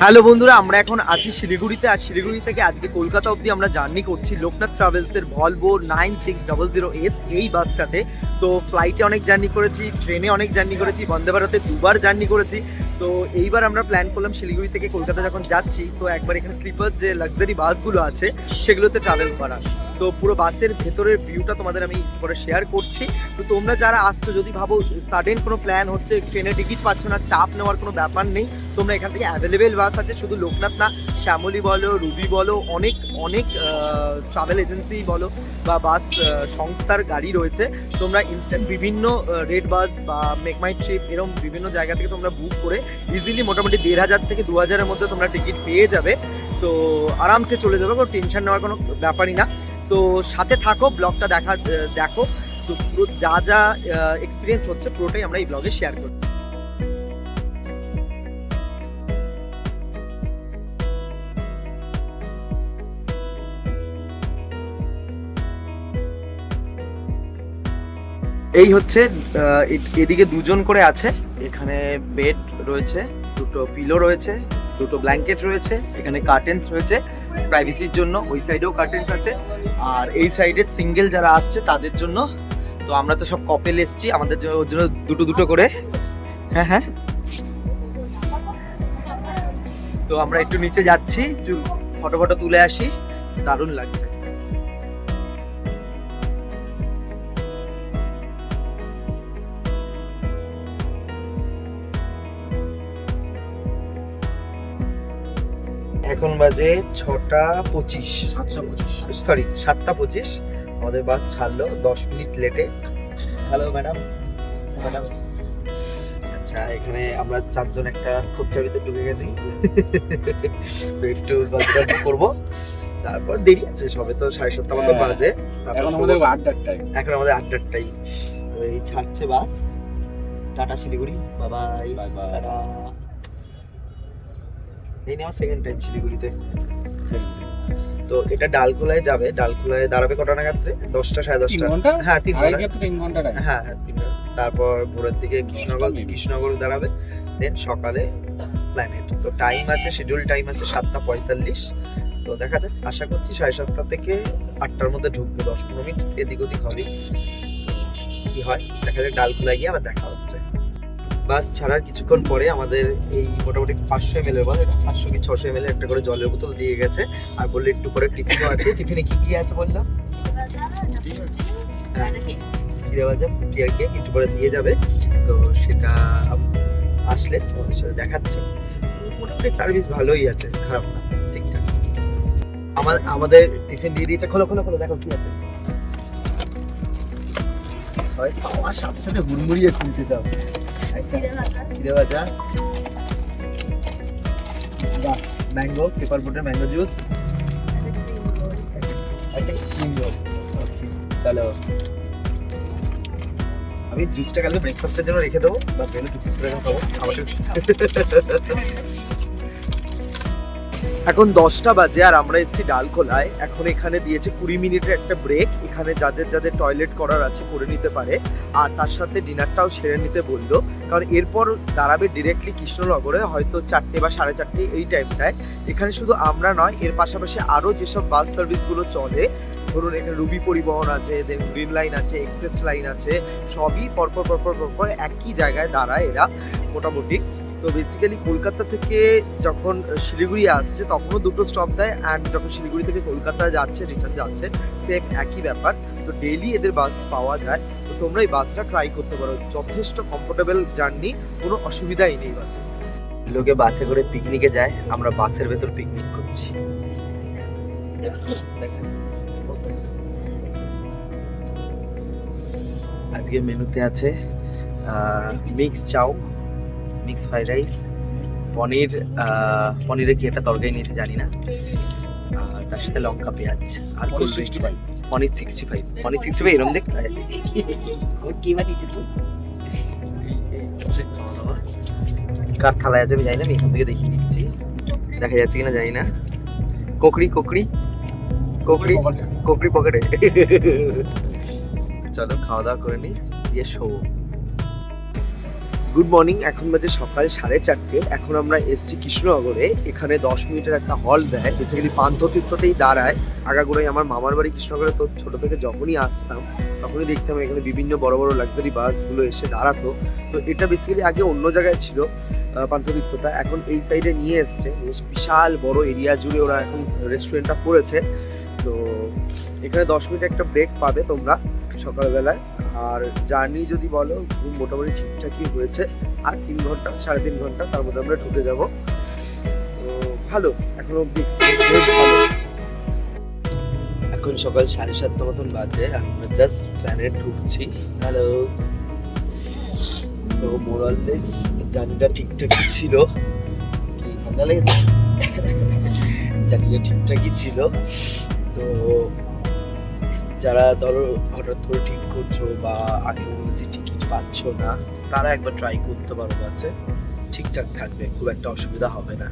Hello বন্ধুরা, আমরা এখন আছি শিলিগুড়িতে। আর শিলিগুড়ি থেকে আজকে কলকাতা অবধি আমরা জার্নি করছি লোকনাথ ট্রাভেলসের ভলভো 9600S এই বাসটাতে। তো ফ্লাইটে অনেক জার্নি করেছি, ট্রেনে অনেক জার্নি করেছি, বন্দে ভারতে দুবার জার্নি করেছি। তো এইবার আমরা প্ল্যান করলাম শিলিগুড়ি থেকে কলকাতা যখন যাচ্ছি তো একবার এখানে স্লিপার যে লাক্সারি বাসগুলো আছে সেগুলোতে ট্রাভেল করা। তো পুরো বাসের ভেতরের ভিউটা তোমাদের আমি পরে শেয়ার করছি। তো তোমরা যারা আসছো, যদি ভাবো সাডেন কোনো প্ল্যান হচ্ছে, ট্রেনে টিকিট পাচ্ছ না, চাপ নেওয়ার কোনো ব্যাপার নেই। তোমরা এখান থেকে অ্যাভেলেবেল বাস আছে, শুধু লোকনাথ না, শ্যামলী বলো, রুবি বলো, অনেক অনেক ট্রাভেল এজেন্সি বলো বা বাস সংস্থার গাড়ি রয়েছে। তোমরা ইনস্ট্যান্ট বিভিন্ন রেড বাস বা মেক মাই ট্রিপ এরকম বিভিন্ন জায়গা থেকে তোমরা বুক করে ইজিলি মোটামুটি 1500 থেকে 2000-এর মধ্যে তোমরা টিকিট পেয়ে যাবে। তো আরামসে চলে যাবে, কোনো টেনশন নেওয়ার কোনো ব্যাপারই না। তো সাথে থাকো, ব্লগটা দেখো। তো পুরো যা যা এক্সপিরিয়েন্স হচ্ছে পুরোটাই আমরা এই ব্লগে শেয়ার করব। এই হচ্ছে এদিকে দুজন করে আছে, এখানে বেড রয়েছে, দুটো পিলো রয়েছে, দুটো ব্ল্যাঙ্কেট রয়েছে, এখানে কার্টেন্স রয়েছে প্রাইভেসির জন্য, ওই সাইডেও কার্টেন্স আছে। আর এই সাইডে সিঙ্গেল যারা আসছে তাদের জন্য। তো আমরা তো সব কপেল এসছি, আমাদের জন্য ওর জন্য দুটো দুটো করে। হ্যাঁ হ্যাঁ, তো আমরা একটু নিচে যাচ্ছি, একটু ফটো তুলে আসি, দারুণ লাগছে। এখন বাজে 6:25, 7:25। আমাদের বাস ছাড়লো 10 মিনিট লেটে। Hello madam. আচ্ছা, এখানে আমরা চারজন একটা খোপচার ভিতরে ঢুকে গেছি। তো একটু গল্প করবো, তারপর দেরি আছে, সবে তো 7:30 মতো বাজে। এখন আমাদের আড্ডার টাইম। তো এই ছাড়ছে বাস। টাটা শিলিগুড়ি, বাবাই টাটা। এই নিয়ে আমার সেকেন্ড টাইম শিলিগুড়িতে। তো এটা ডালখোলায় যাবে, ডালখোলায় দাঁড়াবে কটা নাগাদ? 10টা, 10:30। হ্যাঁ 3 ঘন্টা। হ্যাঁ 3 ঘন্টা। তারপর ভোরের দিকে কৃষ্ণনগর দাঁড়াবে, দেন সকালে এসপ্ল্যানেড। তো টাইম আছে, শিডিউল টাইম আছে 7:45। তো দেখা যাক, আশা করছি 7:30 থেকে 8টার মধ্যে ঢুকবো। 10-15 মিনিট এদিক ওদিক হবে, কি হয় দেখা যাক। ডালখোলায় গিয়ে আবার দেখা হচ্ছে। বাস ছাড়ার কিছুক্ষণ পরে আমাদের এই মোটামুটি 500 ml এর, 500 কি 600 ml একটা করে জলের বোতল দিয়ে গেছে। আর বললে একটু করে টিফিনও আছে। টিফিনে কি কি আছে বললাম? চিড়ে ভাজা, ফুটি আর কেক একটু করে দিয়ে যাবে। তো সেটা আসলে তোমাদের সাথে দেখাচ্ছি। মোটামুটি সার্ভিস ভালোই আছে, খারাপ না, ঠিকঠাক। আমাদের টিফিন দিয়ে দিয়েছে। খোলো দেখো কি আছে। আমার সাথে সাথে হুড়মুড়িয়ে খুলতে চাও। চিড়ে ভাজা, ম্যাঙ্গো, পেপার বোটের ম্যাঙ্গো জুস, চলো। আমি জুসটা কালকে ব্রেকফাস্টের জন্য রেখে দেবো, বা পেলে টুকটুক খাবো। এখন 10টা বাজে আর আমরা এসেছি ডালখোলায়। এখন এখানে দিয়েছে 20 মিনিটের একটা ব্রেক। এখানে যাদের টয়লেট করার আছে করে নিতে পারে, আর তার সাথে ডিনারটাও সেরে নিতে বললো। কারণ এরপর দাঁড়াবে ডিরেক্টলি কৃষ্ণনগরে, হয়তো 4টে বা 4:30 এই টাইমটায়। এখানে শুধু আমরা নয়, এর পাশাপাশি আরও যেসব বাস সার্ভিসগুলো চলে, ধরুন এখানে রুবি পরিবহন আছে, দেন গ্রিন লাইন আছে, এক্সপ্রেস লাইন আছে, সবই পরপর একই জায়গায় দাঁড়ায় এরা মোটামুটি। তো বেসিক্যালি কলকাতা থেকে যখন শিলিগুড়ি আসছে তখনও দুটো স্টপ দেয়, অ্যান্ড যখন শিলিগুড়ি থেকে কলকাতা যাচ্ছে, রিটার্ন যাচ্ছে, সেম একই ব্যাপার। তো ডেইলি এদের বাস পাওয়া যায়। তো তোমরা এই বাসটা ট্রাই করতে পারো, যথেষ্ট কমফোর্টেবল জার্নি, কোনো অসুবিধাই নেই বাসে। লোকে বাসে করে পিকনিকে যায়, আমরা বাসের ভেতর পিকনিক করছি। আজকে মেনুতে আছে মিক্স চাউ, মিক্স ফ্রাইড রাইস, পনিরের কি একটা তরকারি নিয়েছে জানি না, তার সাথে লঙ্কা পেঁয়াজ আর পনির 65 এরকম দেখতে হয়। কি বানিয়েছে তুই? কার থালায় আছে আমি জানি না, আমি এখান থেকে দেখিয়ে দিচ্ছি, দেখা যাচ্ছে কিনা জানি না। কোকড়ি পকেটে। চলো খাওয়া দাওয়া করে নি, দিয়ে শোবো। গুড মর্নিং, এখন বাজে সকাল 4:30। এখন আমরা এসছি কৃষ্ণনগরে। এখানে 10 মিনিটের একটা হল দেয়, বেসিক্যালি পান্থতীর্থতেই দাঁড়ায়। আগাগোড়াই আমার মামার বাড়ি কৃষ্ণনগরে, তো ছোট থেকে যখনই আসতাম তখনই দেখতাম এখানে বিভিন্ন বড় বড় লাক্সারি বাসগুলো এসে দাঁড়াতো। তো এটা বেসিক্যালি আগে অন্য জায়গায় ছিল পান্থতীর্থটা, এখন এই সাইডে নিয়ে এসছে। বিশাল বড় এরিয়া জুড়ে ওরা এখন রেস্টুরেন্টটা করেছে। তো এখানে 10 মিনিট একটা ব্রেক পাবে তোমরা সকালবেলায়। আর জার্নি যদি বলো, মোটামুটি ঠিকঠাকই হয়েছে। আর 3 ঘন্টা 3.5 ঘন্টা তার মধ্যে আমরা ঢুকে যাব। তো ভালো, এখনো অব্দি এক্সপিরিয়েন্স ভালো। এখন সকাল 7:30 মতন বাজে, আমরা জাস্ট প্ল্যানে ঢুকছি। হ্যালো। তো মোরাললেস জার্নিটা ঠিকঠাকই ছিল। কি ঠান্ডা লেগেছে? জার্নিটা ঠিকঠাকই ছিল। তো যারা ধরো হঠাৎ করে ঠিক করছো বা আগে বলছি টিকিট পাচ্ছ না, তারা একবার ট্রাই করতে পারো বাসে। ঠিকঠাক থাকবে, খুব একটা অসুবিধা হবে না।